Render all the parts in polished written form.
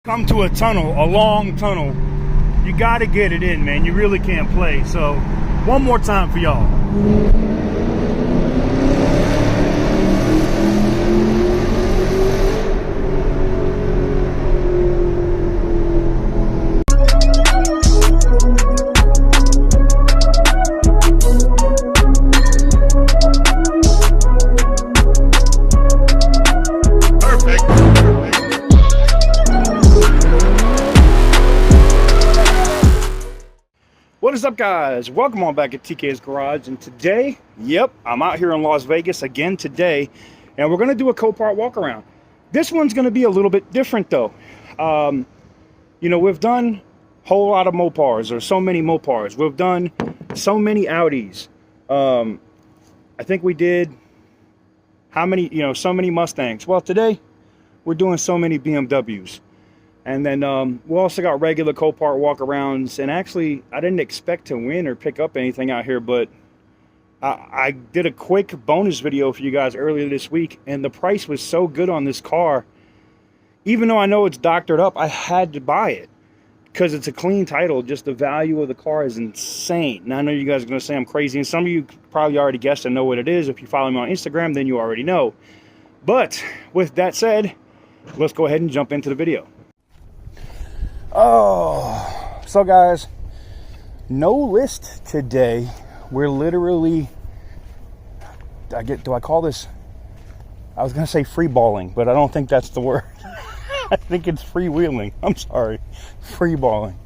Come to a tunnel, a long tunnel, you gotta get it in, man. You really can't play. So one more time for y'all. What is up, guys? Welcome on back at TK's Garage. And today, yep, I'm out here in Las Vegas again today, and we're going to do a Copart walk around. This one's going to be a little bit different though. You know, we've done a whole lot of Mopars, or so many Mopars. We've done so many Audis. I think we did how many, so many Mustangs. Well, today we're doing so many BMWs. And then we also got regular Copart walk-arounds. And actually, I didn't expect to win or pick up anything out here, but I did a quick bonus video for you guys earlier this week, and the price was so good on this car. Even though I know it's doctored up, I had to buy it because it's a clean title. Just the value of the car is insane. Now, I know you guys are going to say I'm crazy, and some of you probably already guessed and know what it is. If you follow me on Instagram, then you already know. But with that said, let's go ahead and jump into the video. Oh, so guys, no list today. We're literally, do I call this, I was going to say free balling, but I don't think that's the word. I think it's freewheeling. I'm sorry, free balling.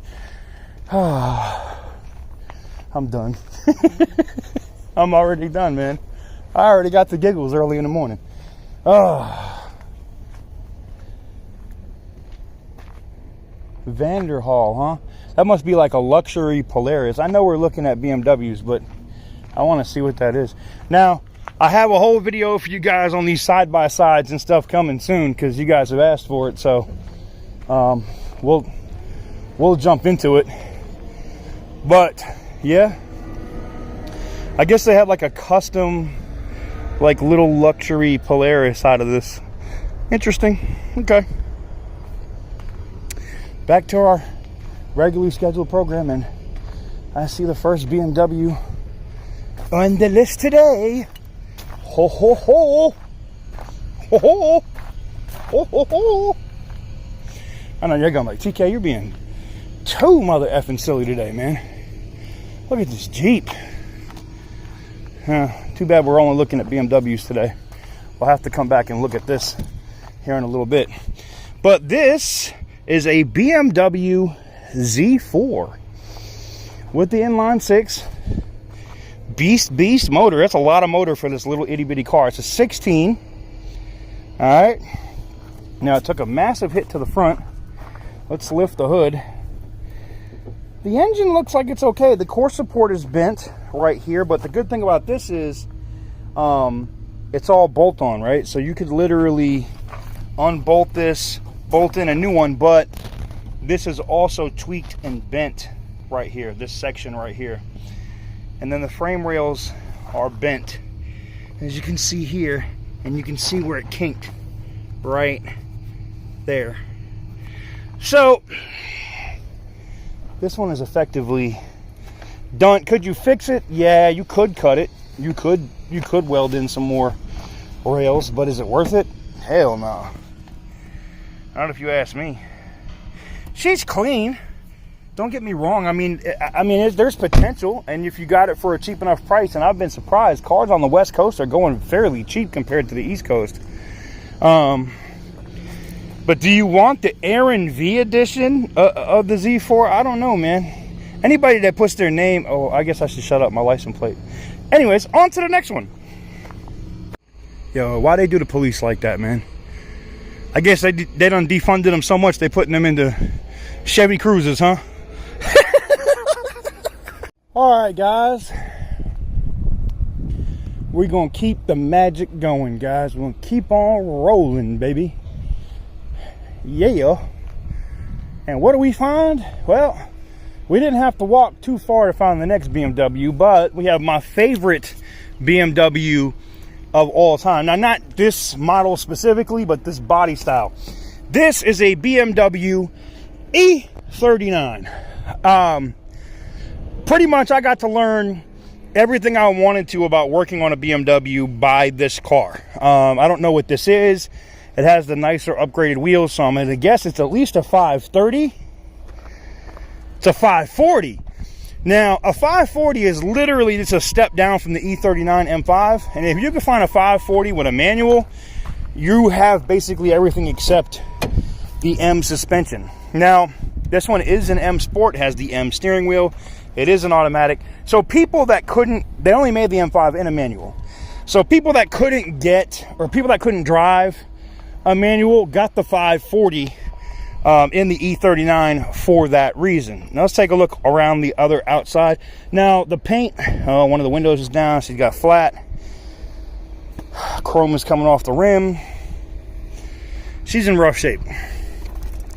Oh, I'm done. I'm already done, man. I already got the giggles early in the morning. Oh. Vanderhall, huh? That must be like a luxury Polaris. I know we're looking at BMWs, but I want to see what that is. Now, I have a whole video for you guys on these side-by-sides and stuff coming soon because you guys have asked for it. So we'll jump into it. But yeah, I guess they have like a custom, like little luxury Polaris out of this. Interesting. Okay. Back to our regularly scheduled program, and I see the first BMW on the list today. Ho ho ho! Ho ho! Ho ho ho! I know you're going like, TK, you're being too mother effing silly today, man. Look at this Jeep. Too bad we're only looking at BMWs today. We'll have to come back and look at this here in a little bit. But this is a BMW Z4 with the inline six beast motor. That's a lot of motor for this little itty bitty car. It's a 16. All right, now it took a massive hit to the front. Let's lift the hood. The engine looks like it's okay. The core support is bent right here, but the good thing about this is it's all bolt on, right? So you could literally unbolt this, bolt in a new one, but this is also tweaked and bent right here, this section right here. And then the frame rails are bent, as you can see here, and you can see where it kinked right there. So this one is effectively done. Could you fix it? Yeah, you could cut it. You could weld in some more rails, but is it worth it? Hell no. Not if you ask me. She's clean. Don't get me wrong. I mean, there's potential, and if you got it for a cheap enough price, and I've been surprised, cars on the West Coast are going fairly cheap compared to the East Coast. But do you want the Aaron V edition of the Z4? I don't know, man. Anybody that puts their name, oh, I guess I should shut up, my license plate. Anyways, on to the next one. Yo, why they do the police like that, man? I guess they done defunded them so much they putting them into Chevy Cruisers, huh? All right, guys. We're going to keep the magic going, guys. We're going to keep on rolling, baby. Yeah. And what do we find? Well, we didn't have to walk too far to find the next BMW, but we have my favorite BMW of all time. Now, not this model specifically, but this body style. This is a BMW E39. Pretty much I got to learn everything I wanted to about working on a BMW by this car. I don't know what this is. It has the nicer upgraded wheels, so I'm gonna guess it's at least a 530. It's a 540. Now, a 540 is literally just a step down from the E39 M5. And if you can find a 540 with a manual, you have basically everything except the M suspension. Now, this one is an M Sport, has the M steering wheel. It is an automatic. So people that couldn't, they only made the M5 in a manual. So people that couldn't get, or people that couldn't drive a manual, got the 540 in the E39 for that reason. Now let's take a look around the other outside. Now the paint, one of the windows is down. She's got flat. Chrome is coming off the rim. She's in rough shape.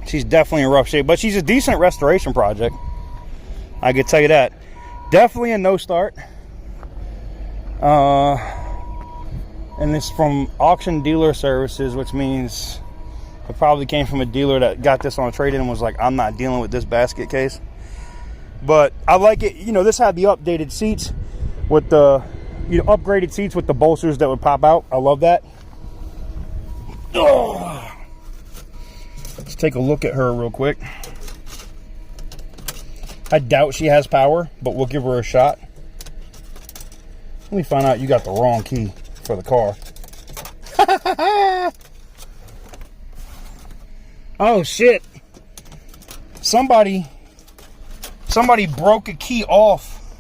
She's definitely in rough shape, but she's a decent restoration project. I can tell you that. Definitely a no start. And it's from auction dealer services, which means it probably came from a dealer that got this on a trade-in and was like, I'm not dealing with this basket case. But I like it. You know, this had the updated seats with the, you know, upgraded seats with the bolsters that would pop out. I love that. Ugh. Let's take a look at her real quick. I doubt she has power, but we'll give her a shot. Let me find out you got the wrong key for the car. Oh shit. Somebody broke a key off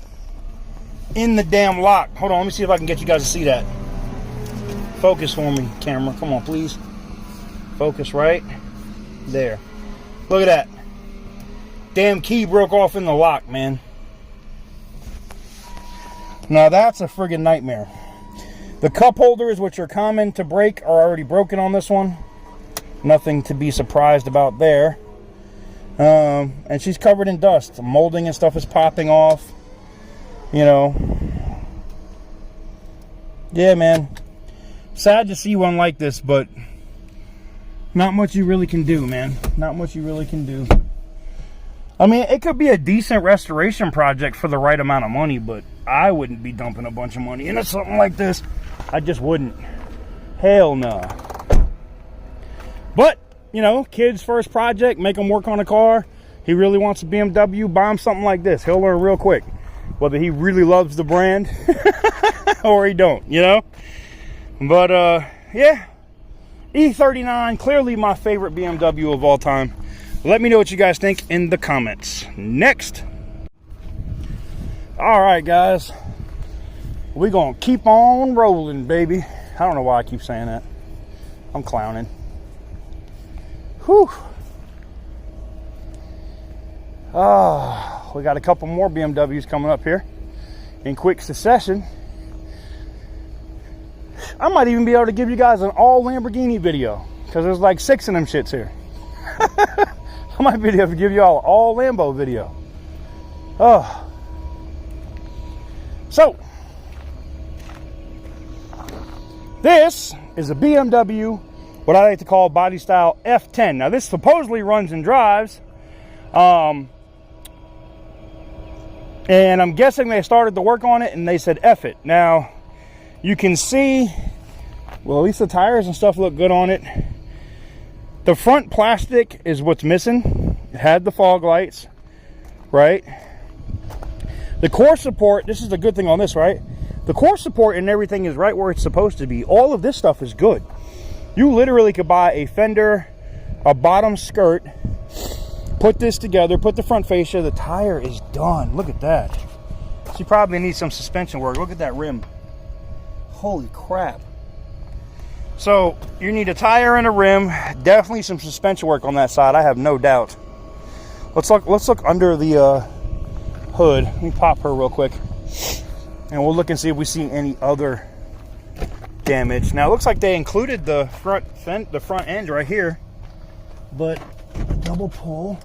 in the damn lock. Hold on, let me see if I can get you guys to see that. Focus for me, camera. Come on, please. Focus right there. Look at that. Damn key broke off in the lock, man. Now that's a friggin' nightmare. The cup holders, which are common to break, are already broken on this one. Nothing to be surprised about there. And she's covered in dust. Molding and stuff is popping off. You know. Yeah, man. Sad to see one like this, but not much you really can do, man. Not much you really can do. I mean, it could be a decent restoration project for the right amount of money, but I wouldn't be dumping a bunch of money into something like this. I just wouldn't. Hell no. But, you know, kid's first project, make him work on a car. He really wants a BMW, buy him something like this. He'll learn real quick whether he really loves the brand or he don't, you know? But, yeah. E39, clearly my favorite BMW of all time. Let me know what you guys think in the comments. Next. All right, guys. We're going to keep on rolling, baby. I don't know why I keep saying that. I'm clowning. Whew. We got a couple more BMWs coming up here in quick succession. I might even be able to give you guys an all Lamborghini video because there's like 6 of them shits here. I might be able to give you all Lambo video. Oh. So, this is a BMW, what I like to call body style F10. Now, this supposedly runs and drives. And I'm guessing they started to work on it and they said F it. Now, you can see, well, at least the tires and stuff look good on it. The front plastic is what's missing. It had the fog lights, right? The core support, this is the good thing on this, right? The core support and everything is right where it's supposed to be. All of this stuff is good. You literally could buy a fender, a bottom skirt, put this together, put the front fascia. The tire is done. Look at that. She probably needs some suspension work. Look at that rim. Holy crap. So you need a tire and a rim, definitely some suspension work on that side. I have no doubt. Let's look under the hood. Let me pop her real quick, and we'll look and see if we see any other damage. Now it looks like they included the front end right here, but double pull.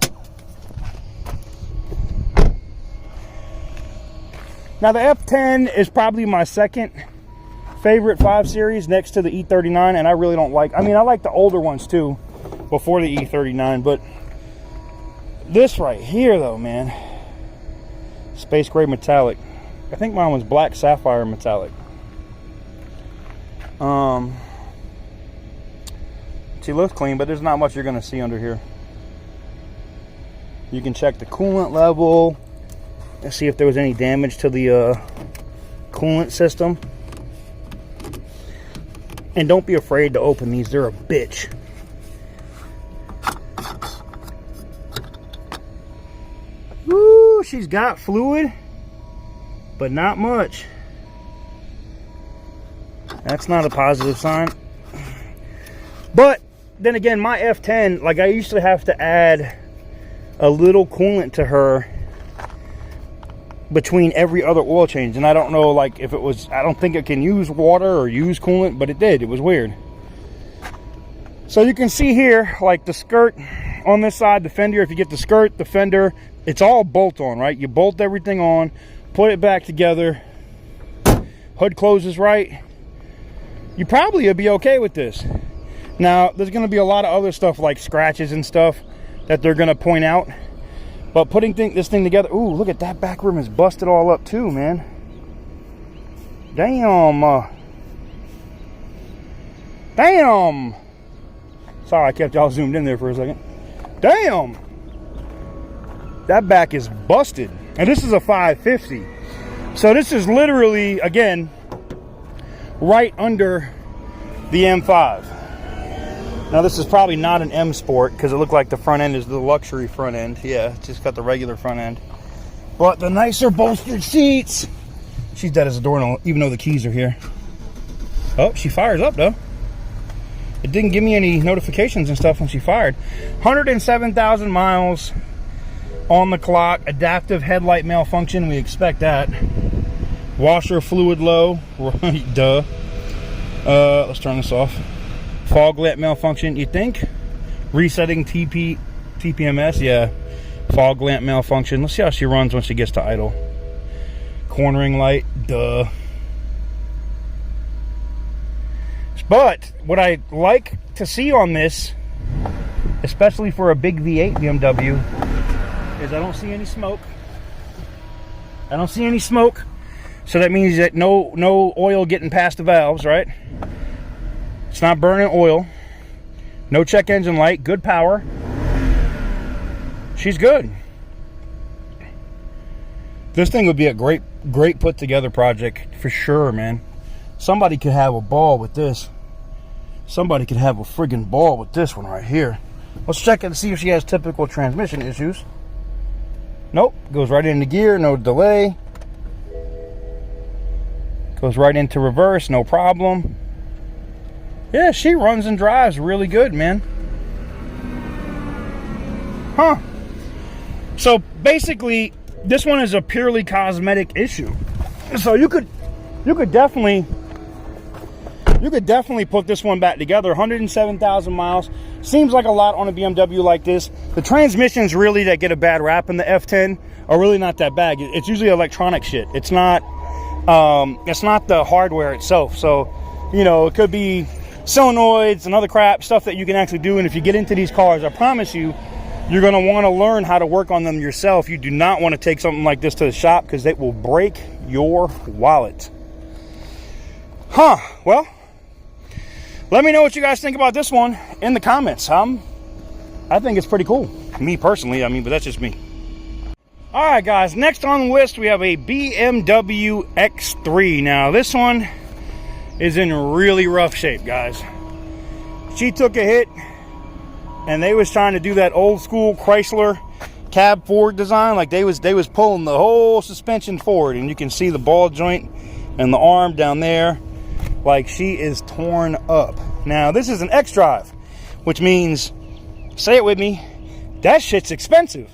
Now the F10 is probably my second favorite 5 Series next to the E39, and I really don't like, I mean, I like the older ones too, before the E39. But this right here, though, man, space gray metallic. I think mine was black sapphire metallic. She looks clean, but there's not much you're going to see under here. You can check the coolant level and see if there was any damage to the coolant system. And don't be afraid to open these. They're a bitch. Woo, she's got fluid, but not much. That's not a positive sign. But then again, my F10, like, I used to have to add a little coolant to her between every other oil change, and I don't know, like, if it was, I don't think it can use water or use coolant, but it did. It was weird. So you can see here, like, the skirt on this side, the fender, if you get the skirt, the fender, it's all bolt on, right? You bolt everything on, put it back together, hood closes right, you probably will be okay with this. Now, there's going to be a lot of other stuff like scratches and stuff that they're going to point out. But putting this thing together... Ooh, look at that back rim is busted all up too, man. Damn. Damn. Sorry, I kept y'all zoomed in there for a second. Damn. That back is busted. And this is a 550. So this is literally, again, right under the M5. Now this is probably not an M Sport because it looked like the front end is the luxury front end. Yeah, it's just got the regular front end. But the nicer bolstered seats. She's dead as a doornail, even though the keys are here. Oh, she fires up though. It didn't give me any notifications and stuff when she fired. 107,000 miles on the clock. Adaptive headlight malfunction, we expect that. Washer fluid low, right, duh. Let's turn this off. Fog lamp malfunction, you think? Resetting TPMS, yeah. Fog lamp malfunction. Let's see how she runs when she gets to idle. Cornering light, duh. But what I like to see on this, especially for a big V8 BMW, is I don't see any smoke. I don't see any smoke. So that means that no oil getting past the valves, right? It's not burning oil. No check engine light. Good power. She's good. This thing would be a great put together project for sure, man. Somebody could have a ball with this. Somebody could have a friggin' ball with this one right here. Let's check it and see if she has typical transmission issues. Nope. Goes right into gear. No delay. Goes right into reverse. No problem. Yeah, she runs and drives really good, man. Huh. So basically, this one is a purely cosmetic issue. So you could definitely put this one back together. 107,000 miles. Seems like a lot on a BMW like this. The transmissions really that get a bad rap in the F10 are really not that bad. It's usually electronic shit. It's not the hardware itself. So, you know, it could be solenoids and other crap, stuff that you can actually do. And if you get into these cars, I promise you, you're going to want to learn how to work on them yourself. You do not want to take something like this to the shop because it will break your wallet. Huh. Well, let me know what you guys think about this one in the comments. I think it's pretty cool. Me personally, I mean, but that's just me. All right, guys. Next on the list, we have a BMW X3. Now, this one is in really rough shape, guys. She took a hit, and they was trying to do that old school Chrysler cab forward design. Like they was pulling the whole suspension forward, and you can see the ball joint and the arm down there. Like, she is torn up. Now, this is an X-Drive, which means, say it with me, that shit's expensive.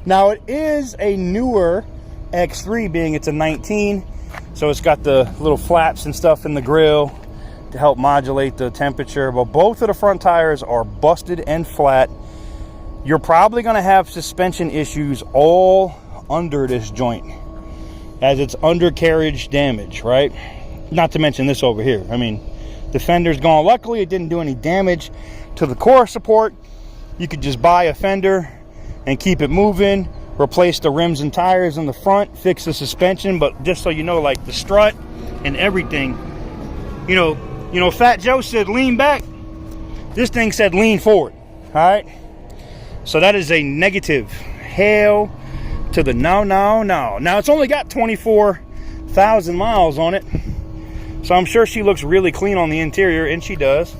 Now, it is a newer X3, being it's a 19, so it's got the little flaps and stuff in the grill to help modulate the temperature, but both of the front tires are busted and flat. You're probably going to have suspension issues all under this joint, as it's undercarriage damage, right? Not to mention this over here. I mean, The fender's gone. Luckily, it didn't do any damage to the core support. You could just buy a fender and keep it moving, replace the rims and tires in the front, fix the suspension. But just so you know, like the strut and everything, you know, Fat Joe said lean back. This thing said lean forward. All right. So that is a negative. Hell to the no, no, no. Now it's only got 24,000 miles on it, so I'm sure she looks really clean on the interior, and she does.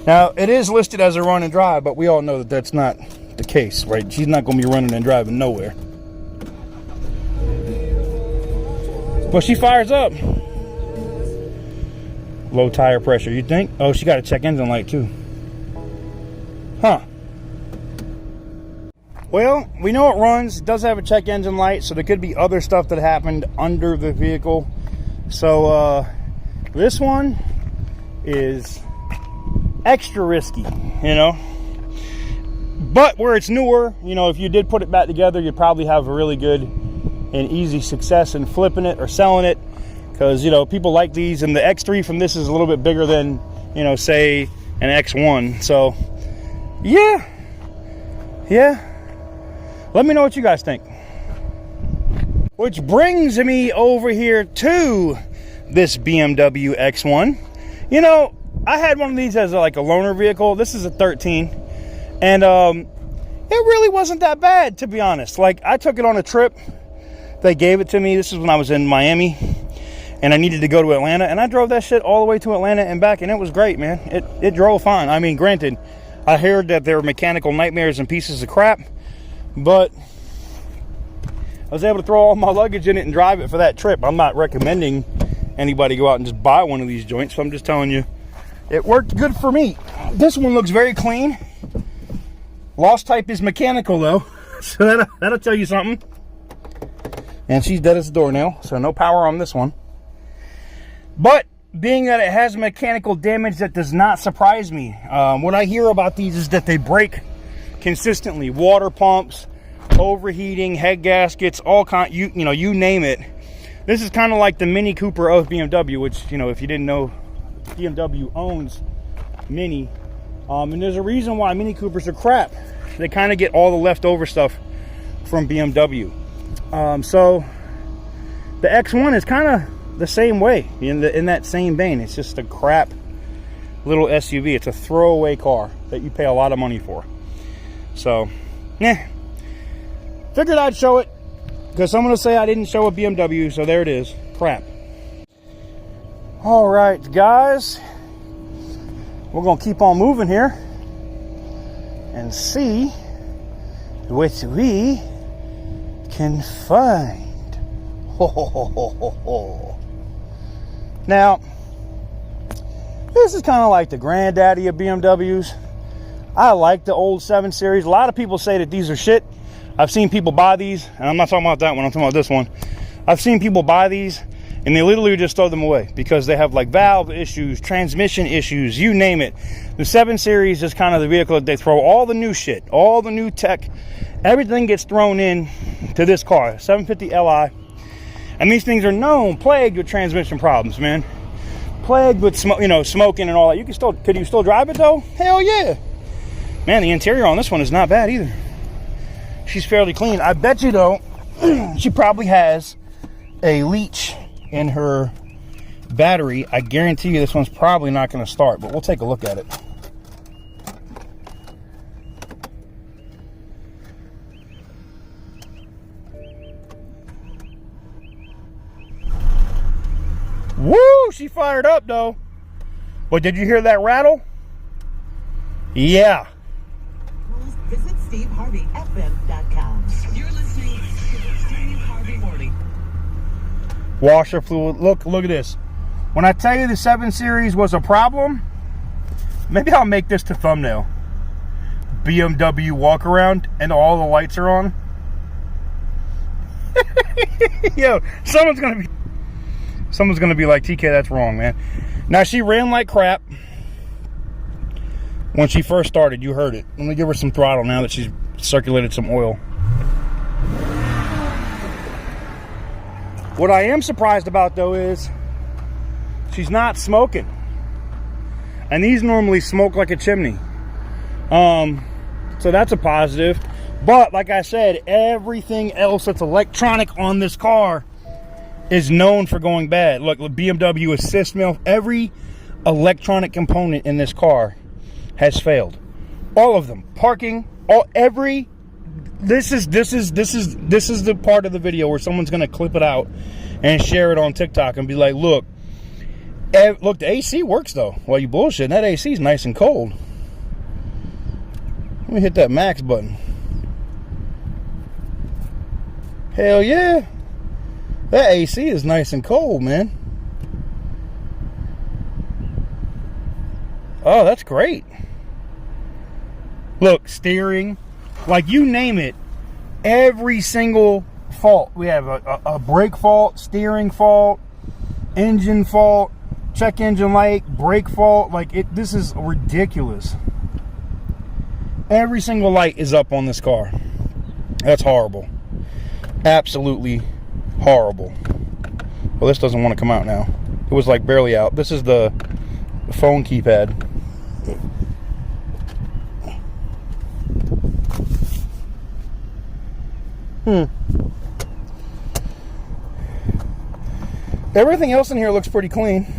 Now it is listed as a run and drive, but we all know that that's not the case, right? She's not going to be running and driving nowhere. But she fires up. Low tire pressure, you think? Oh, she got a check engine light too. Huh. Well, we know it runs. It does have a check engine light, so there could be other stuff that happened under the vehicle. So this one is extra risky, you know. But where it's newer, you know, if you did put it back together, you'd probably have a really good and easy success in flipping it or selling it, because, you know, people like these, and the X3 from this is a little bit bigger than, you know, say an X1. So yeah, let me know what you guys think. Which brings me over here to this BMW X1. You know, I had one of these as like a loaner vehicle. This is a 13, and it really wasn't that bad, to be honest. Like, I took it on a trip. They gave it to me. This is when I was in Miami, and I needed to go to Atlanta, and I drove that shit all the way to Atlanta and back, and it was great, man. It drove fine. I mean, granted, I heard that there were mechanical nightmares and pieces of crap, but I was able to throw all my luggage in it and drive it for that trip. I'm not recommending anybody go out and just buy one of these joints, so I'm just telling you, it worked good for me. This one looks very clean. Lost type is mechanical, though, so that'll tell you something. And she's dead as a doornail, so no power on this one. But being that it has mechanical damage, that does not surprise me. What I hear about these is that they break consistently. Water pumps, overheating, head gaskets, all kind. You know, you name it. This is kind of like the Mini Cooper of BMW, which, you know, if you didn't know, BMW owns Mini. And there's a reason why Mini Coopers are crap. They kind of get all the leftover stuff from BMW. So the X1 is kind of the same way, in that same vein. It's just a crap little SUV. It's a throwaway car that you pay a lot of money for. So, figured I'd show it, because someone will say I didn't show a BMW, so there it is. Crap. All right, guys, we're gonna keep on moving here and see what we can find. Ho, ho, ho, ho, ho, ho. Now, this is kind of like the granddaddy of BMWs. I like the old 7 Series. A lot of people say that these are shit. I've seen people buy these, and I'm not talking about that one, I'm talking about this one. I've seen people buy these, and they literally just throw them away because they have like valve issues, transmission issues, you name it. The 7 Series is kind of the vehicle that they throw all the new shit, all the new tech, everything gets thrown in to this car, 750 Li. And these things are known, plagued with transmission problems, man. Plagued with smoking and all that. Could you still drive it though? Hell yeah. Man, the interior on this one is not bad either. She's fairly clean. I bet you though, she probably has a leach in her battery. I guarantee you this one's probably not going to start, but we'll take a look at it. Woo! She fired up though. But did you hear that rattle? Yeah. Visit SteveHarveyFM.com. You're listening to the Steve Harvey Morning. Washer fluid. Look at this. When I tell you the 7 Series was a problem, maybe I'll make this to thumbnail. BMW walk around and all the lights are on. Yo, someone's gonna be like, TK, that's wrong, man. Now, she ran like crap when she first started. You heard it. Let me give her some throttle now that she's circulated some oil. What I am surprised about though is she's not smoking. And these normally smoke like a chimney. So that's a positive. But like I said, everything else that's electronic on this car is known for going bad. Look, BMW assist me. Every electronic component in this car has failed. All of them. Parking, this is the part of the video where someone's gonna clip it out and share it on TikTok and be like, look, the AC works though. Well, you bullshit. That AC is nice and cold. Let me hit that max button. Hell yeah. That AC is nice and cold, man. Oh, that's great. Look, steering, like you name it, every single fault. We have a brake fault, steering fault, engine fault, check engine light, brake fault. Like this is ridiculous. Every single light is up on this car. That's horrible. Absolutely horrible. Well, this doesn't want to come out now. It was like barely out. This is the phone keypad. Everything else in here looks pretty clean.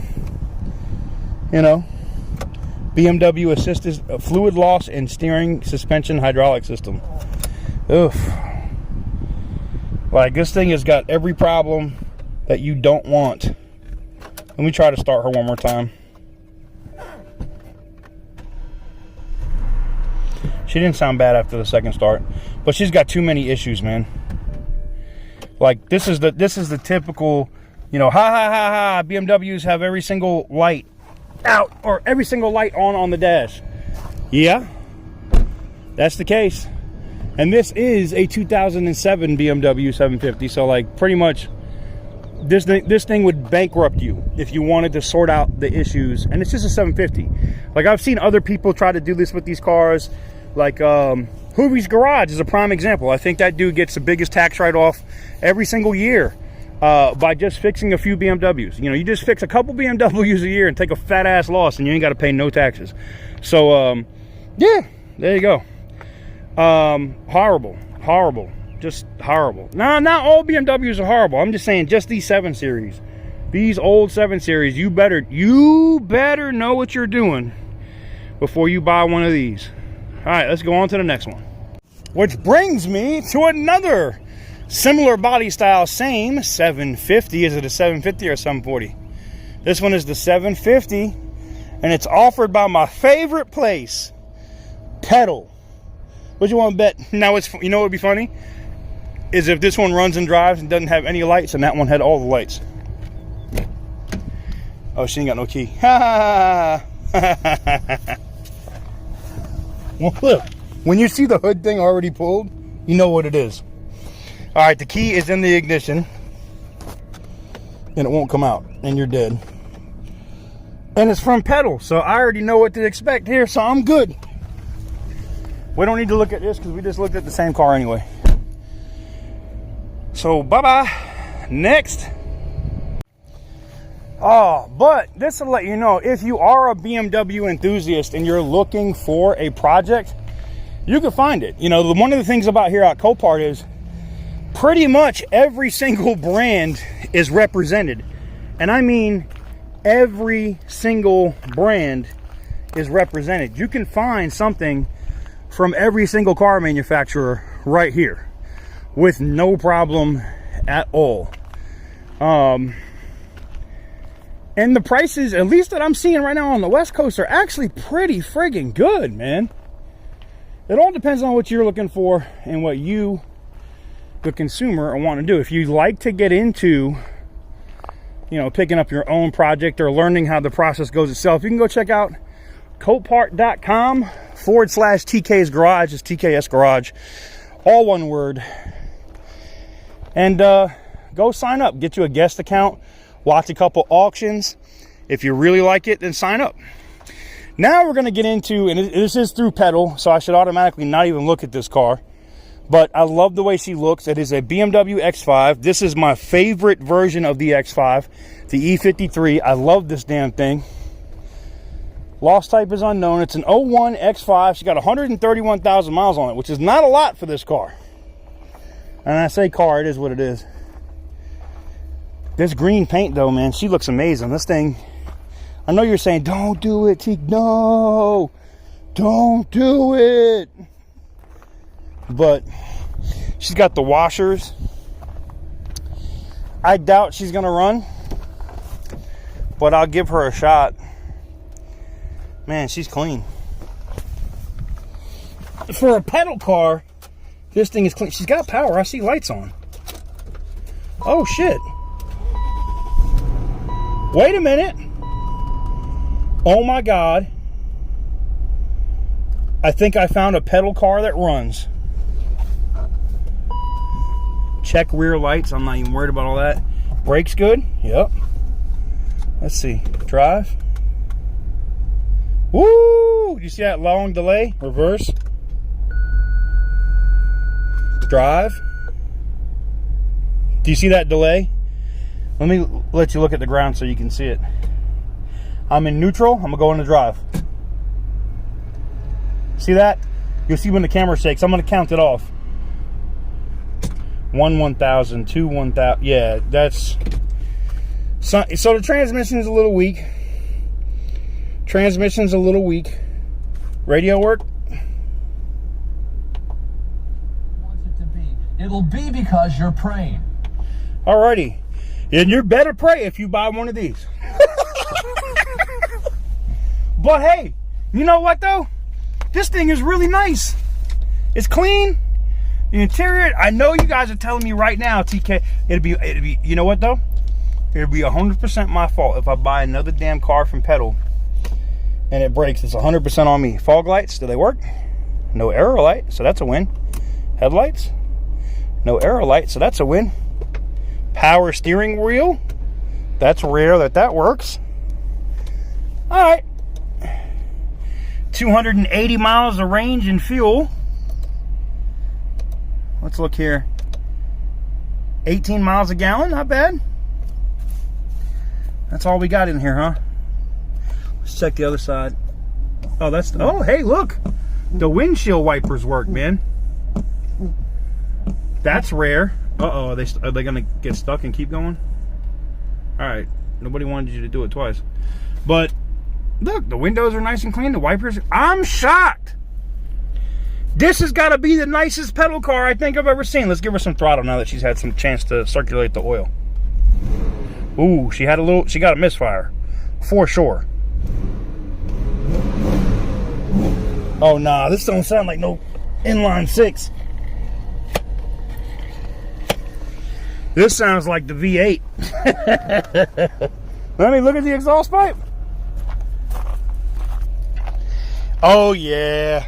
You know, BMW assisted fluid loss and steering suspension hydraulic system. Oof. Like, this thing has got every problem that you don't want. Let me try to start her one more time. She didn't sound bad after the second start, but she's got too many issues, man. Like, this is the typical, you know, BMWs have every single light out or every single light on the dash. Yeah, that's the case. And this is a 2007 BMW 750, so like pretty much this thing would bankrupt you if you wanted to sort out the issues. And it's just a 750. Like, I've seen other people try to do this with these cars. Like Hoovy's Garage is a prime example. I think that dude gets the biggest tax write-off every single year by just fixing a few BMWs. You know, you just fix a couple BMWs a year and take a fat ass loss, and you ain't got to pay no taxes. So yeah, there you go. Horrible, just horrible. Now, not all BMWs are horrible. I'm just saying, just these 7 Series, these old 7 Series, you better know what you're doing before you buy one of these. All right, let's go on to the next one, which brings me to another similar body style, same 750. Is it a 750 or a 740? This one is the 750, and it's offered by my favorite place, Pedal. What you want to bet? Now, you know what would be funny? Is if this one runs and drives and doesn't have any lights, and that one had all the lights. Oh, she ain't got no key. Ha ha. Well, look, when you see the hood thing already pulled, you know what it is. All right, the key is in the ignition, and it won't come out, and you're dead. And it's from Pedal, so I already know what to expect here, so I'm good. We don't need to look at this because we just looked at the same car anyway. So, bye-bye. Next. Oh, but this will let you know, if you are a BMW enthusiast and you're looking for a project, you can find it. You know, one of the things about here at Copart is pretty much every single brand is represented. And I mean every single brand is represented. You can find something from every single car manufacturer right here with no problem at all. And the prices, at least that I'm seeing right now on the West Coast, are actually pretty friggin' good, man. It all depends on what you're looking for and what you, the consumer, are wanting to do. If you like to get into, you know, picking up your own project or learning how the process goes itself, you can go check out Copart.com/TK's Garage. It's TKS Garage, all one word. And go sign up, get you a guest account, watch a couple auctions. If you really like it, then sign up. Now we're going to get into, and this is through Pedal, so I should automatically not even look at this car. But I love the way she looks. It is a BMW X5. This is my favorite version of the X5, the E53. I love this damn thing. Lost type is unknown. It's an 01 X5. She got 131,000 miles on it, which is not a lot for this car. And I say car, it is what it is. This green paint, though, man, she looks amazing. This thing, I know you're saying, don't do it, Teak. No, don't do it. But she's got the washers. I doubt she's gonna run, but I'll give her a shot. Man, she's clean. For a pedal car, this thing is clean. She's got power. I see lights on. Oh shit. Wait a minute. Oh my God. I think I found a pedal car that runs. Check rear lights. I'm not even worried about all that. Brakes good? Yep. Let's see. Drive. Woo! You see that long delay? Reverse. Drive. Do you see that delay? Let me let you look at the ground so you can see it. I'm in neutral. I'm going to go into drive. See that? You'll see when the camera shakes. I'm going to count it off. 1 1,000, 2 1,000. Yeah, that's... So the transmission is a little weak. Transmission's a little weak. Radio work? Wants it to be. It'll be because you're praying. Alrighty. And you better pray if you buy one of these. But hey, you know what though? This thing is really nice. It's clean. The interior, I know you guys are telling me right now, TK, it'd be, you know what though? It'd be 100% my fault if I buy another damn car from Pedal and it breaks. It's 100% on me. Fog lights, do they work? No arrow light, so that's a win. Headlights, no arrow light, so that's a win. Power steering wheel, that's rare that works. All right. 280 miles of range and fuel. Let's look here. 18 miles a gallon, not bad. That's all we got in here, huh? Let's check the other side. Oh, that's, oh, hey, look. The windshield wipers work, man. That's rare. Uh-oh, are they gonna get stuck and keep going? All right, nobody wanted you to do it twice. But look, the windows are nice and clean. The wipers, I'm shocked. This has got to be the nicest pedal car I think I've ever seen. Let's give her some throttle now that she's had some chance to circulate the oil. Ooh, she got a misfire, for sure. Oh nah, this don't sound like no inline six. This sounds like the V8. Let me look at the exhaust pipe. Oh yeah.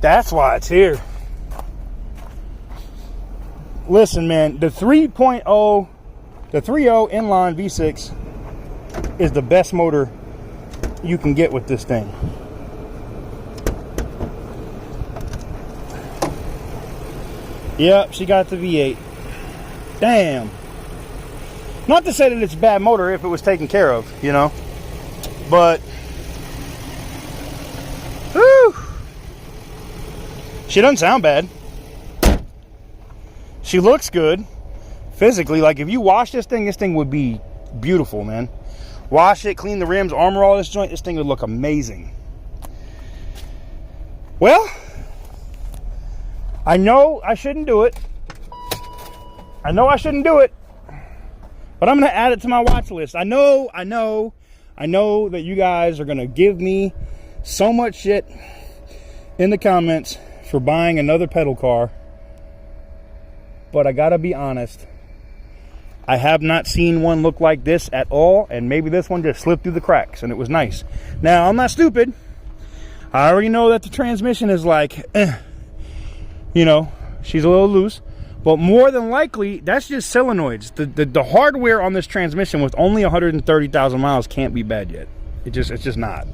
That's why it's here. Listen, man, the 3.0, the 3.0 inline V6 is the best motor you can get with this thing. Yep, she got the V8. Damn. Not to say that it's a bad motor if it was taken care of, you know, but whew. She doesn't sound bad. She looks good physically. Like if you wash this thing would be beautiful, man. Wash it, clean the rims, armor all this joint, this thing would look amazing. Well, I know I shouldn't do it. I know I shouldn't do it, but I'm going to add it to my watch list. I know that you guys are going to give me so much shit in the comments for buying another pedal car, but I gotta be honest, I have not seen one look like this at all, and maybe this one just slipped through the cracks and it was nice. Now, I'm not stupid. I already know that the transmission is like, you know, she's a little loose, but more than likely, that's just solenoids. The hardware on this transmission with only 130,000 miles can't be bad yet. It's just not.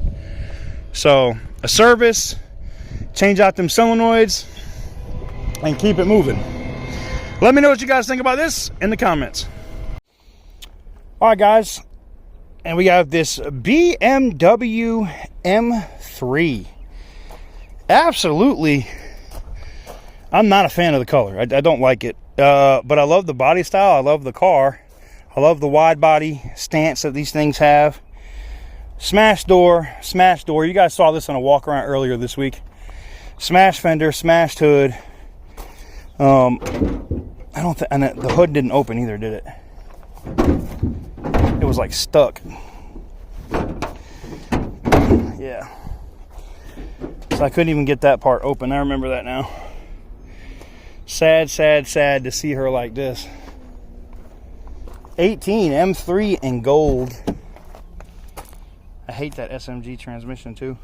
So, a service, change out them solenoids, and keep it moving. Let me know what you guys think about this in the comments. All right, guys, and we have this BMW M3. Absolutely, I'm not a fan of the color. I don't like it, but I love the body style. I love the car. I love the wide body stance that these things have. Smash door, smash door. You guys saw this on a walk around earlier this week. Smash fender, smashed hood. I don't think, and the hood didn't open either, did it? It was like stuck. Yeah. So I couldn't even get that part open. I remember that now. Sad, sad, sad to see her like this. 18 M3 in gold. I hate that SMG transmission too.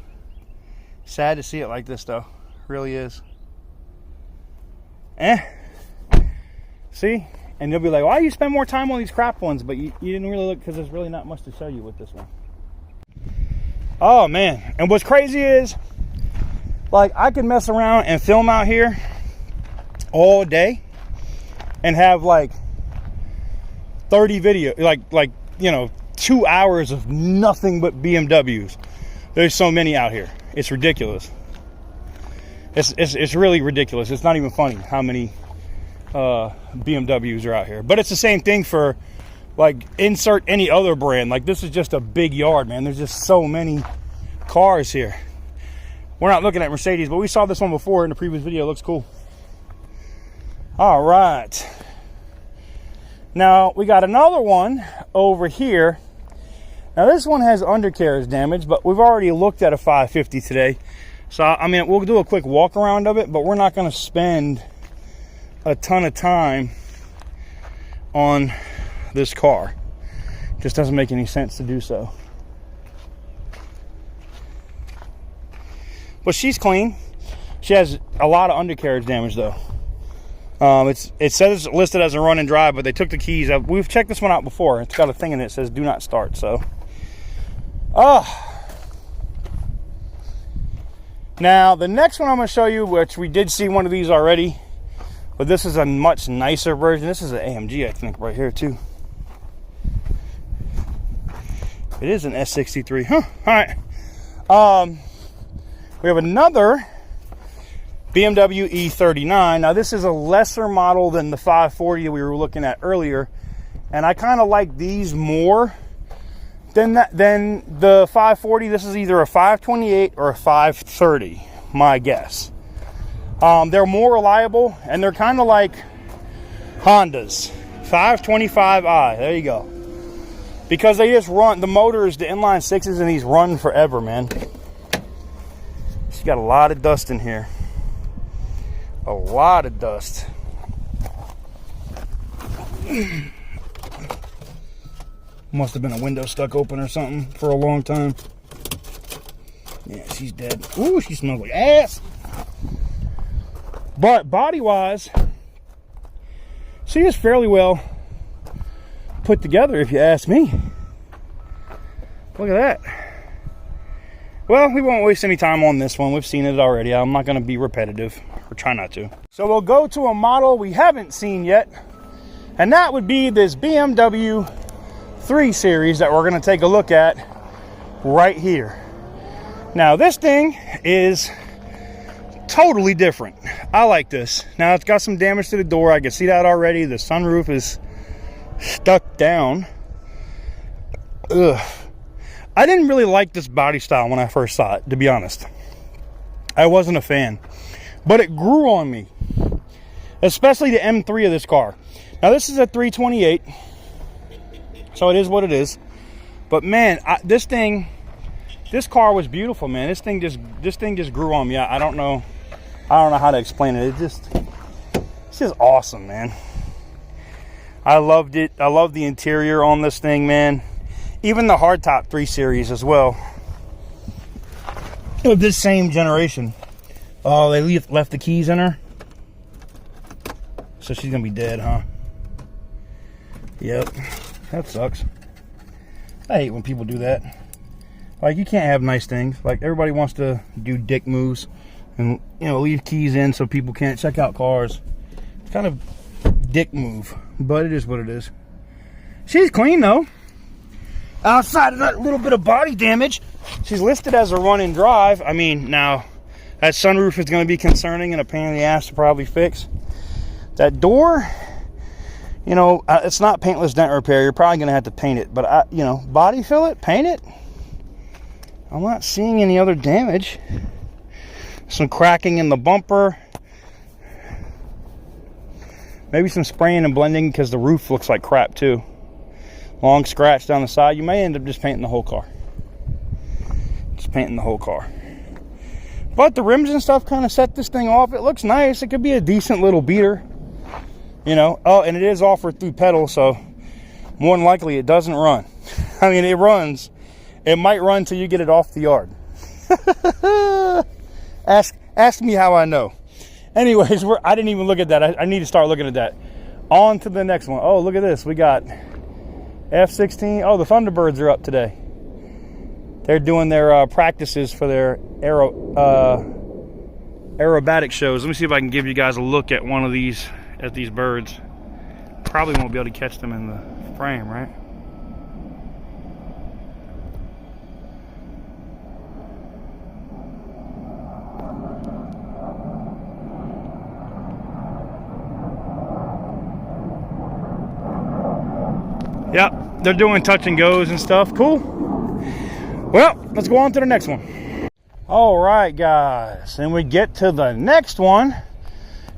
Sad to see it like this though. Really is. See? And you'll be like, why do you spend more time on these crap ones? But you didn't really look, because there's really not much to show you with this one. Oh man. And what's crazy is, like, I could mess around and film out here all day and have like 30 video, like you know, 2 hours of nothing but BMWs. There's so many out here. It's ridiculous. It's really ridiculous. It's not even funny how many BMWs are out here. But it's the same thing for, like, insert any other brand. Like, this is just a big yard, man. There's just so many cars here. We're not looking at Mercedes, but we saw this one before in the previous video. It looks cool. All right. Now, we got another one over here. Now, this one has undercarriage damage, but we've already looked at a 550 today. So, I mean, we'll do a quick walk around of it, but we're not going to spend a ton of time on this car. Just doesn't make any sense to do so. But she's clean. She has a lot of undercarriage damage, though. It says it's listed as a run and drive, but they took the keys out. We've checked this one out before. It's got a thing in it that says do not start. So, now the next one I'm going to show you, which we did see one of these already, but this is a much nicer version. This is an AMG, I think, right here too. It is an S63, huh? All right. We have another BMW E39. Now, this is a lesser model than the 540 we were looking at earlier, and I kind of like these more than the 540. This is either a 528 or a 530, my guess. They're more reliable, and they're kind of like Hondas. 525i, there you go. Because they just run, the motors, the inline sixes in these run forever, man. She's got a lot of dust in here. A lot of dust. Must have been a window stuck open or something for a long time. Yeah, she's dead. Ooh, she smells like ass. But body-wise, she is fairly well put together, if you ask me. Look at that. Well, we won't waste any time on this one. We've seen it already. I'm not going to be repetitive, or try not to. So we'll go to a model we haven't seen yet, and that would be this BMW 3 Series that we're going to take a look at right here. Now, this thing is totally different. I like this. Now, it's got some damage to the door. I can see that already. The sunroof is stuck down. Ugh. I didn't really like this body style when I first saw it, to be honest. I wasn't a fan. But it grew on me. Especially the M3 of this car. Now, this is a 328. So it is what it is. But man, this car was beautiful, man. This thing just grew on me. I don't know how to explain it. It's just awesome, man. I loved it. I love the interior on this thing, man. Even the hardtop 3 Series as well, of this same generation. Oh, they left the keys in her. So she's gonna be dead, huh? Yep, that sucks. I hate when people do that. Like, you can't have nice things. Like, everybody wants to do dick moves and, you know, leave keys in so people can't check out cars. It's kind of dick move, but it is what it is. She's clean though. Outside of that little bit of body damage, she's listed as a run and drive. I mean, now that sunroof is going to be concerning and a pain in the ass to probably fix. That door, you know, it's not paintless dent repair. You're probably going to have to paint it, but you know, body fill it, paint it. I'm not seeing any other damage. Some cracking in the bumper. Maybe some spraying and blending because the roof looks like crap too. Long scratch down the side. You may end up just painting the whole car. Just painting the whole car. But the rims and stuff kind of set this thing off. It looks nice. It could be a decent little beater. You know. Oh, and it is offered through pedal, so more than likely it doesn't run. I mean, it runs. It might run till you get it off the yard. Ask me how I know. Anyways, I didn't even look at that. I need to start looking at that. On to the next one. Oh, look at this. We got F-16. Oh, the Thunderbirds are up today. They're doing their practices for their aerobatic shows. Let me see if I can give you guys a look at one of these, at these birds. Probably won't be able to catch them in the frame, right? Yep, they're doing touch and goes and stuff. Cool. Well, let's go on to the next one. All right, guys, and we get to the next one,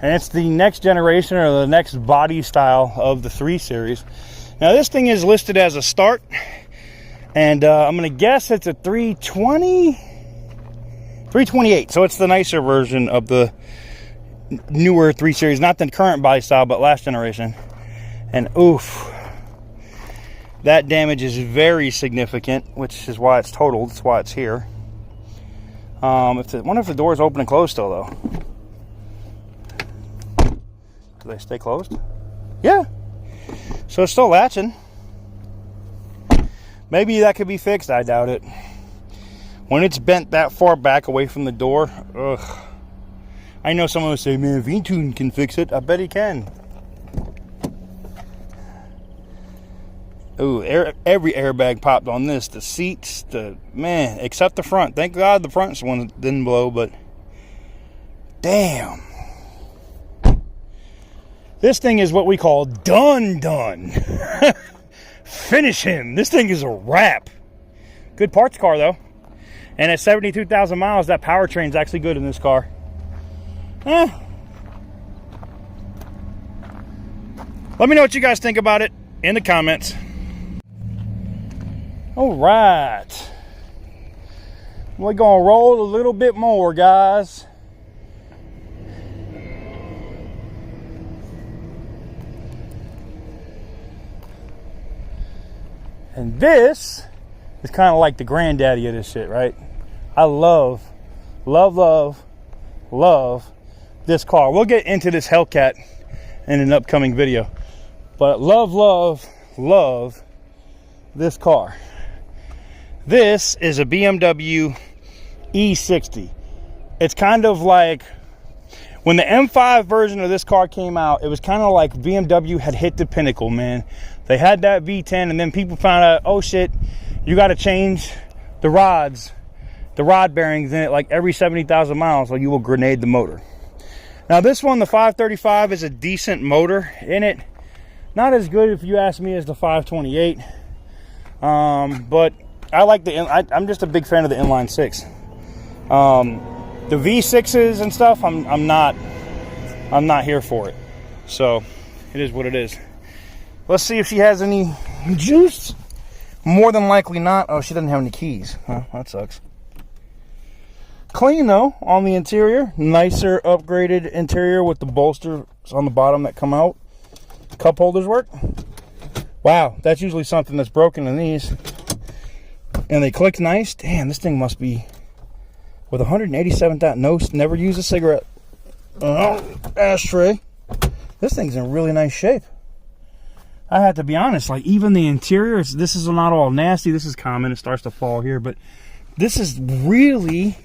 and it's the next generation or the next body style of the 3 Series. Now, this thing is listed as a start, and I'm going to guess it's a 328. So it's the nicer version of the newer 3 Series, not the current body style, but last generation. And oof. That damage is very significant, which is why it's totaled. That's why it's here. I wonder if the door's open and closed still, though. Do they stay closed? Yeah. So it's still latching. Maybe that could be fixed. I doubt it. When it's bent that far back away from the door, ugh. I know someone would say, man, V-Tune can fix it. I bet he can. Ooh, every airbag popped on this. The seats, man, except the front. Thank God the front one didn't blow, but damn. This thing is what we call done. Finish him. This thing is a wrap. Good parts car, though. And at 72,000 miles, that powertrain's actually good in this car. Let me know what you guys think about it in the comments. All right, we're gonna roll a little bit more, guys. And this is kind of like the granddaddy of this shit, right? I love this car. We'll get into this Hellcat in an upcoming video, but love this car. This is a BMW E60. It's kind of like when the M5 version of this car came out, it was kind of like BMW had hit the pinnacle, man. They had that V10 and then people found out, oh shit, you got to change the rods, the rod bearings in it like every 70,000 miles or you will grenade the motor. Now this one, the 535, is a decent motor in it. Not as good, if you ask me, as the 528. But I like I'm just a big fan of the inline 6. The V6s and stuff, I'm not here for it. So it is what it is. Let's see if she has any juice. More than likely not. Oh, she doesn't have any keys. Huh, that sucks. Clean though on the interior. Nicer upgraded interior with the bolsters on the bottom that come out. Cup holders work. Wow, that's usually something that's broken in these. And they click nice. Damn, this thing must be with 187,000. No, never use a cigarette ashtray. This thing's in really nice shape. I have to be honest, like even the interior, this is not all nasty. This is common. It starts to fall here, but this is really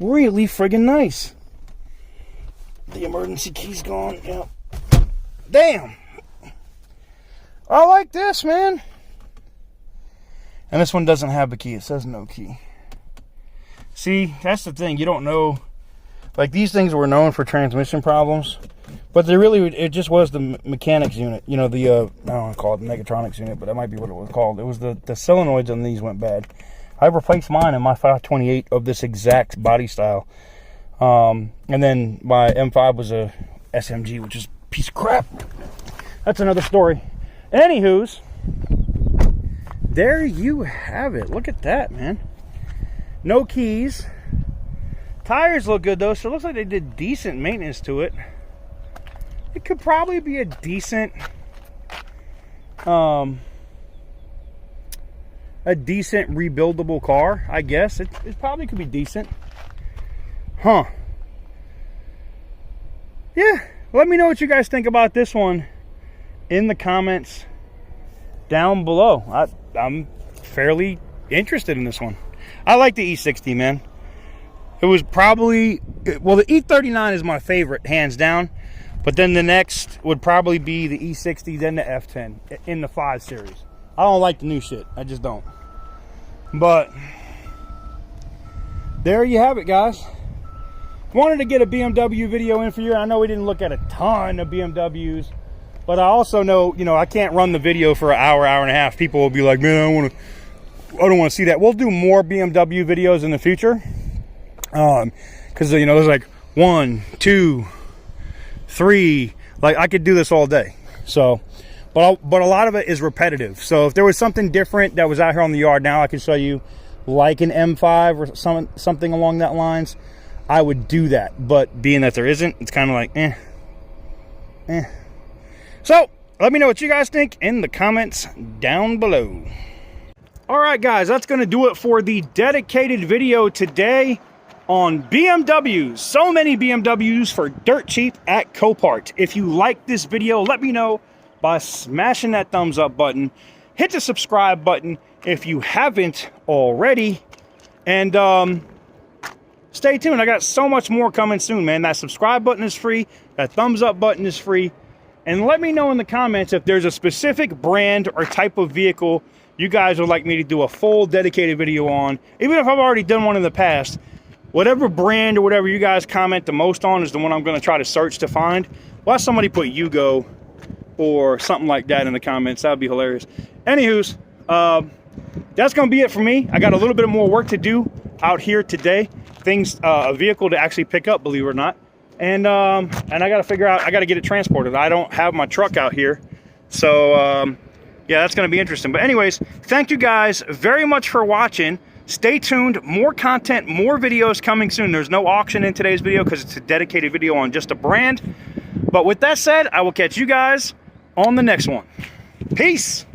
really friggin' nice. The emergency key's gone. Yep. Damn. I like this, man. And this one doesn't have the key. It says no key. See, that's the thing. You don't know. Like, these things were known for transmission problems, but they really, it just was the mechanics unit. You know, the, I don't want to call it the Mechatronics unit, but that might be what it was called. It was the solenoids on these went bad. I replaced mine in my 528 of this exact body style. And then my M5 was a SMG, which is a piece of crap. That's another story. Anywho's, there you have it. Look at that, man. No keys. Tires look good though, so it looks like they did decent maintenance to it. It could probably be a decent rebuildable car, I guess. It probably could be decent. Huh. Yeah, let me know what you guys think about this one in the comments down below. I'm fairly interested in this one. I like the E60, man. It was probably, well, the E39 is my favorite, hands down. But then the next would probably be the E60, then the F10 in the 5 series. I don't like the new shit. I just don't. But there you have it, guys. Wanted to get a BMW video in for you. I know we didn't look at a ton of BMWs, but I also know, you know, I can't run the video for an hour, hour and a half. People will be like, man, I don't want to see that. We'll do more BMW videos in the future. Because, you know, there's like 1, 2, 3, like I could do this all day. So, but a lot of it is repetitive. So if there was something different that was out here on the yard now, I could show you like an M5 or something along that lines, I would do that. But being that there isn't, it's kind of like, eh. So let me know what you guys think in the comments down below. All right, guys, that's going to do it for the dedicated video today on BMWs. So many BMWs for dirt cheap at Copart. If you like this video, let me know by smashing that thumbs up button. Hit the subscribe button if you haven't already. And stay tuned. I got so much more coming soon, man. That subscribe button is free. That thumbs up button is free. And let me know in the comments if there's a specific brand or type of vehicle you guys would like me to do a full dedicated video on. Even if I've already done one in the past, whatever brand or whatever you guys comment the most on is the one I'm going to try to search to find. Why somebody put Yugo or something like that in the comments? That would be hilarious. Anywho's, that's going to be it for me. I got a little bit more work to do out here today. A vehicle to actually pick up, believe it or not. And I got to figure out, I got to get it transported. I don't have my truck out here. So, yeah, that's going to be interesting. But anyways, thank you guys very much for watching. Stay tuned. More content, more videos coming soon. There's no auction in today's video because it's a dedicated video on just a brand. But with that said, I will catch you guys on the next one. Peace.